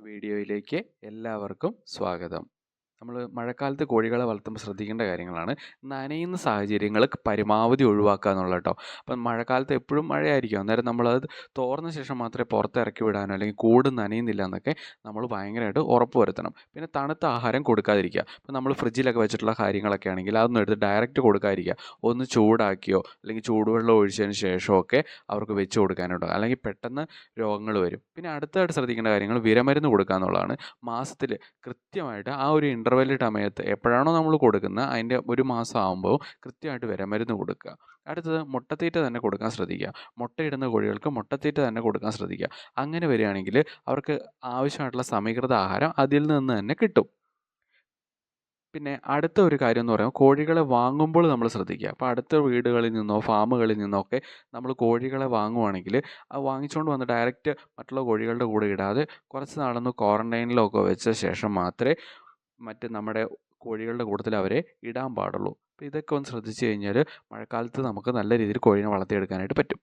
വീഡിയോയിലേക്ക് എല്ലാവർക്കും സ്വാഗതം. നമ്മൾ മഴക്കാലത്ത് കോഴികളെ വളർത്തുമ്പോൾ ശ്രദ്ധിക്കേണ്ട കാര്യങ്ങളാണ്. നനയുന്ന സാഹചര്യങ്ങൾ പരമാവധി ഒഴിവാക്കുക എന്നുള്ളത് കേട്ടോ. അപ്പം മഴക്കാലത്ത് എപ്പോഴും മഴയായിരിക്കും. അന്നേരം നമ്മളത് തോർന്ന ശേഷം മാത്രമേ പുറത്തിറക്കി വിടാനോ അല്ലെങ്കിൽ കൂട് നനയുന്നില്ല എന്നൊക്കെ നമ്മൾ ഭയങ്കരമായിട്ട് ഉറപ്പ് വരുത്തണം. പിന്നെ തണുത്ത ആഹാരം കൊടുക്കാതിരിക്കുക. ഇപ്പം നമ്മൾ ഫ്രിഡ്ജിലൊക്കെ വെച്ചിട്ടുള്ള കാര്യങ്ങളൊക്കെ ആണെങ്കിൽ അതൊന്നും എടുത്ത് ഡയറക്റ്റ് കൊടുക്കാതിരിക്കുക. ഒന്ന് ചൂടാക്കിയോ അല്ലെങ്കിൽ ചൂടുവെള്ളം ഒഴിച്ചതിന് ശേഷമൊക്കെ അവർക്ക് വെച്ച് കൊടുക്കാനുണ്ടോ, അല്ലെങ്കിൽ പെട്ടെന്ന് രോഗങ്ങൾ വരും. പിന്നെ അടുത്തതായിട്ട് ശ്രദ്ധിക്കേണ്ട കാര്യങ്ങൾ വിരമരുന്ന് കൊടുക്കുക എന്നുള്ളതാണ്. മാസത്തിൽ കൃത്യമായിട്ട് ആ ഒരു ഇൻ്റർവെൽ സമയത്ത് എപ്പോഴാണോ നമ്മൾ കൊടുക്കുന്നത് അതിൻ്റെ ഒരു മാസം ആകുമ്പോൾ കൃത്യമായിട്ട് വിരമരുന്ന് കൊടുക്കുക. അടുത്തത് മുട്ടത്തീറ്റ തന്നെ കൊടുക്കാൻ ശ്രദ്ധിക്കുക. മുട്ടയിടുന്ന കോഴികൾക്ക് മുട്ടത്തീറ്റ തന്നെ കൊടുക്കാൻ ശ്രദ്ധിക്കുക. അങ്ങനെ വരികയാണെങ്കിൽ അവർക്ക് ആവശ്യമായിട്ടുള്ള സമീകൃത ആഹാരം അതിൽ നിന്ന് തന്നെ കിട്ടും. പിന്നെ അടുത്ത ഒരു കാര്യം എന്ന് പറയുമ്പോൾ കോഴികളെ വാങ്ങുമ്പോൾ നമ്മൾ ശ്രദ്ധിക്കുക. അപ്പോൾ അടുത്ത വീടുകളിൽ നിന്നോ ഫാമുകളിൽ നിന്നോ ഒക്കെ നമ്മൾ കോഴികളെ വാങ്ങുവാണെങ്കിൽ അത് വാങ്ങിച്ചുകൊണ്ട് വന്ന് ഡയറക്റ്റ് മറ്റുള്ള കോഴികളുടെ കൂടെ ഇടാതെ കുറച്ച് നാളൊന്ന് ക്വാറന്റൈനിലൊക്കെ വെച്ച ശേഷം മാത്രമേ നമ്മുടെ കോഴികളുടെ കൂട്ടത്തിൽ അവരെ ഇടാൻ പാടുള്ളൂ. അപ്പോൾ ഇതൊക്കെ ഒന്ന് ശ്രദ്ധിച്ചു കഴിഞ്ഞാൽ മഴക്കാലത്ത് നമുക്ക് നല്ല രീതിയിൽ കോഴീനെ വളർത്തിയെടുക്കാനായിട്ട് പറ്റും.